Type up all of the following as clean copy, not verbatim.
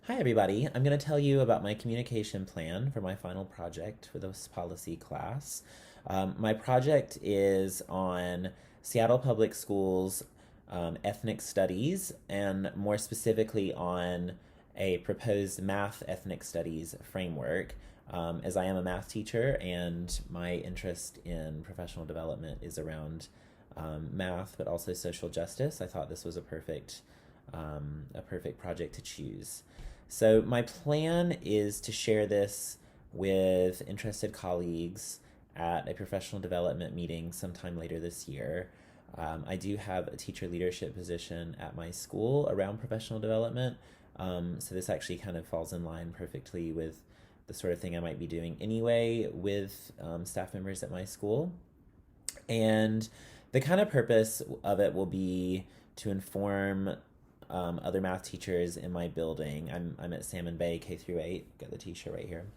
Hi, everybody. I'm going to tell you about my communication plan for my final project for this policy class. My project is on Seattle Public Schools ethnic studies, and more specifically on a proposed math ethnic studies framework. As I am a math teacher and my interest in professional development is around math, but also social justice, I thought this was a perfect project to choose. So my plan is to share this with interested colleagues at a professional development meeting sometime later this year. I do have a teacher leadership position at my school around professional development, so this actually kind of falls in line perfectly with the sort of thing I might be doing anyway with staff members at my school. And the kind of purpose of it will be to inform other math teachers in my building. I'm at Salmon Bay K through 8, got the t shirt right here,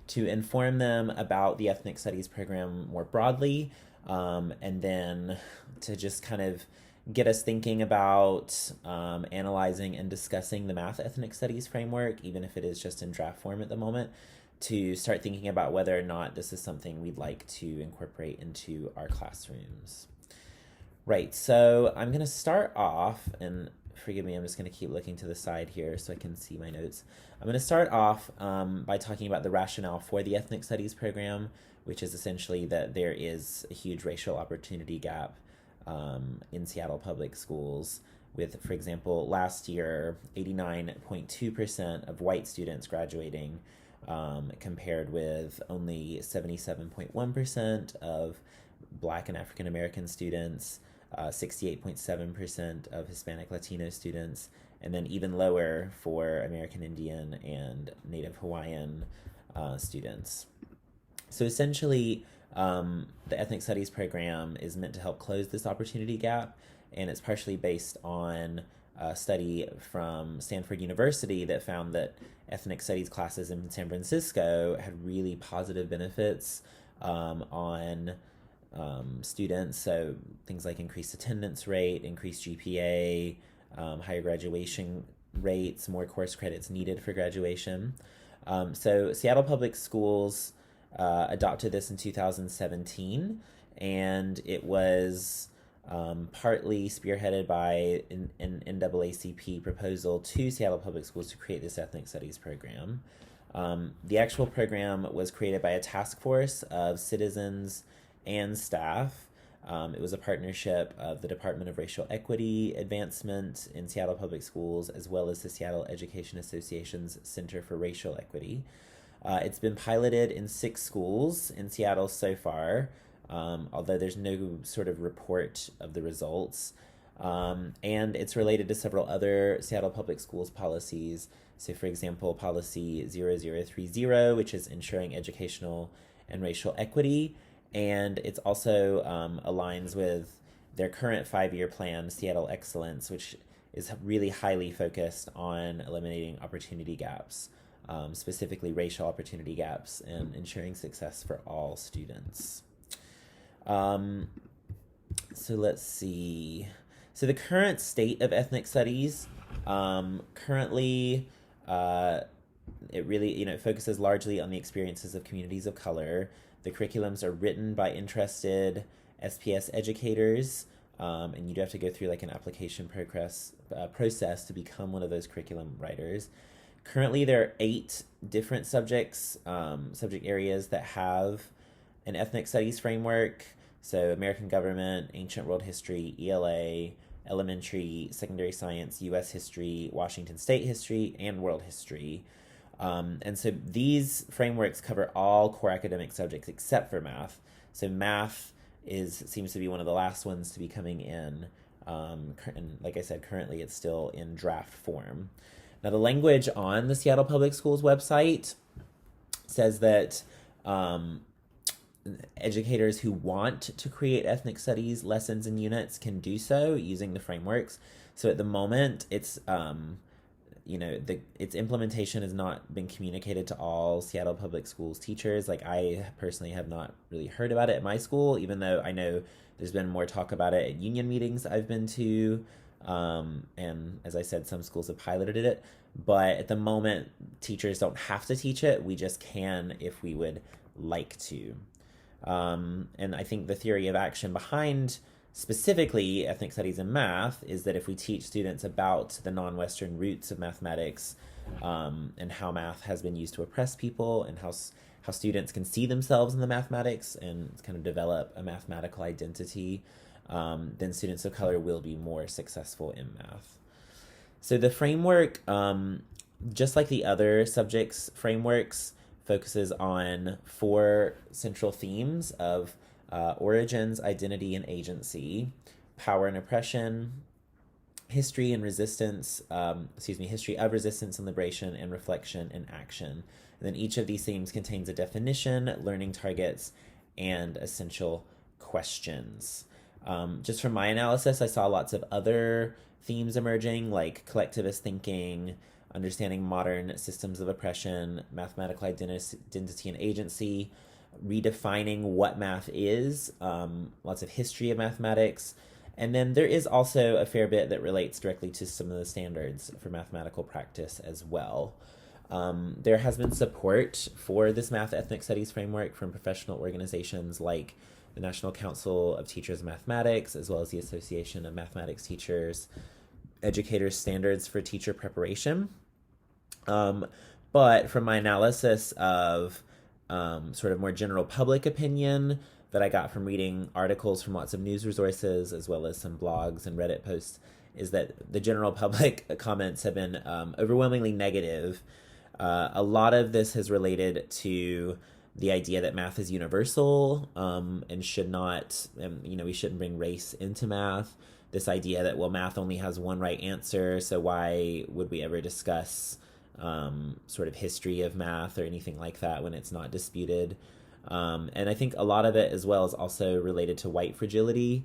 to inform them about the ethnic studies program more broadly, and then to just kind of get us thinking about analyzing and discussing the math ethnic studies framework, even if it is just in draft form at the moment, to start thinking about whether or not this is something we'd like to incorporate into our classrooms. Right, so I'm going to start off, and forgive me, I'm just going to keep looking to the side here so I can see my notes. I'm going to start off by talking about the rationale for the ethnic studies program, which is essentially that there is a huge racial opportunity gap in Seattle public schools, with, for example, last year, 89.2% of white students graduating, compared with only 77.1% of Black and African American students, 68.7% of Hispanic Latino students, and then even lower for American Indian and Native Hawaiian students. So essentially, the Ethnic Studies program is meant to help close this opportunity gap, and it's partially based on a study from Stanford University that found that ethnic studies classes in San Francisco had really positive benefits on students. So things like increased attendance rate, increased GPA, higher graduation rates, more course credits needed for graduation. So Seattle Public Schools adopted this in 2017, and it was partly spearheaded by an NAACP proposal to Seattle Public Schools to create this ethnic studies program. The actual program was created by a task force of citizens and staff. It was a partnership of the Department of Racial Equity Advancement in Seattle Public Schools, as well as the Seattle Education Association's Center for Racial Equity. It's been piloted in 6 schools in Seattle so far, although there's no sort of report of the results. And it's related to several other Seattle Public Schools policies. So, for example, Policy 0030, which is ensuring educational and racial equity. And it's also aligns with their current 5-year plan, Seattle Excellence, which is really highly focused on eliminating opportunity gaps, specifically racial opportunity gaps, and ensuring success for all students. Um, so let's see. So the current state of ethnic studies, currently, uh, it really, it focuses largely on the experiences of communities of color. The curriculums are written by interested SPS educators, and you do have to go through like an application process to become one of those curriculum writers. Currently, there are 8 different subject areas that have an ethnic studies framework. So, American government, ancient world history, ELA, elementary, secondary science, U.S. history, Washington state history, and world history. And so these frameworks cover all core academic subjects except for math. So math seems to be one of the last ones to be coming in. And like I said, currently it's still in draft form. Now, the language on the Seattle Public Schools website says that educators who want to create ethnic studies lessons and units can do so using the frameworks. So at the moment, its implementation has not been communicated to all Seattle Public Schools teachers. Like, I personally have not really heard about it at my school, even though I know there's been more talk about it at union meetings I've been to And as I said, some schools have piloted it, but at the moment, teachers don't have to teach it. We just can if we would like to. And I think the theory of action behind specifically ethnic studies and math is that if we teach students about the non-Western roots of mathematics, and how math has been used to oppress people, and how students can see themselves in the mathematics and kind of develop a mathematical identity, then students of color will be more successful in math. So the framework, just like the other subjects frameworks, focuses on 4 central themes of origins, identity, and agency, power and oppression, history and resistance, history of resistance and liberation, and reflection and action. And then each of these themes contains a definition, learning targets, and essential questions. Just from my analysis, I saw lots of other themes emerging, like collectivist thinking, understanding modern systems of oppression, mathematical identity and agency, redefining what math is, lots of history of mathematics, and then there is also a fair bit that relates directly to some of the standards for mathematical practice as well. There has been support for this math ethnic studies framework from professional organizations like the National Council of Teachers of Mathematics, as well as the Association of Mathematics Teachers, Educators Standards for Teacher Preparation. But from my analysis of sort of more general public opinion that I got from reading articles from lots of news resources, as well as some blogs and Reddit posts, is that the general public comments have been overwhelmingly negative. A lot of this has related to the idea that math is universal, and should not, we shouldn't bring race into math. This idea that, well, math only has one right answer, so why would we ever discuss sort of history of math or anything like that when it's not disputed? And I think a lot of it as well is also related to white fragility.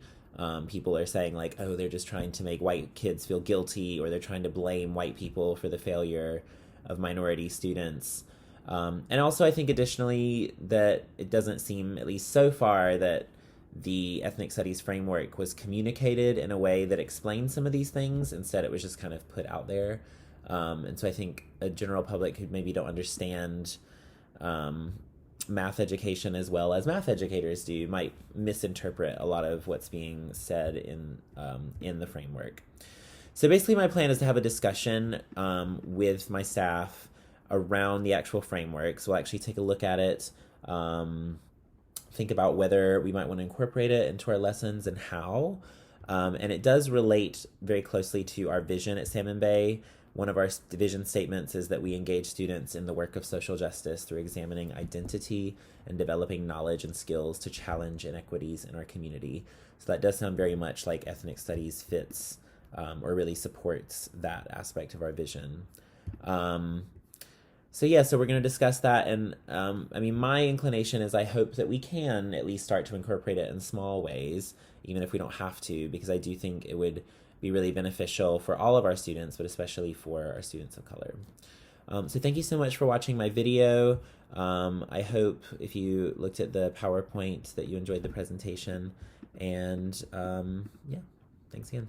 People are saying like, oh, they're just trying to make white kids feel guilty, or they're trying to blame white people for the failure of minority students. And also I think additionally that it doesn't seem, at least so far, that the ethnic studies framework was communicated in a way that explained some of these things. Instead, it was just kind of put out there. And so I think a general public who maybe don't understand math education as well as math educators do might misinterpret a lot of what's being said in the framework. So basically my plan is to have a discussion with my staff around the actual framework. So we'll actually take a look at it, think about whether we might want to incorporate it into our lessons and how. And it does relate very closely to our vision at Salmon Bay. One of our vision statements is that we engage students in the work of social justice through examining identity and developing knowledge and skills to challenge inequities in our community. So that does sound very much like ethnic studies fits or really supports that aspect of our vision. So we're going to discuss that. And my inclination is I hope that we can at least start to incorporate it in small ways, even if we don't have to, because I do think it would be really beneficial for all of our students, but especially for our students of color. So thank you so much for watching my video. I hope if you looked at the PowerPoint that you enjoyed the presentation. And thanks again.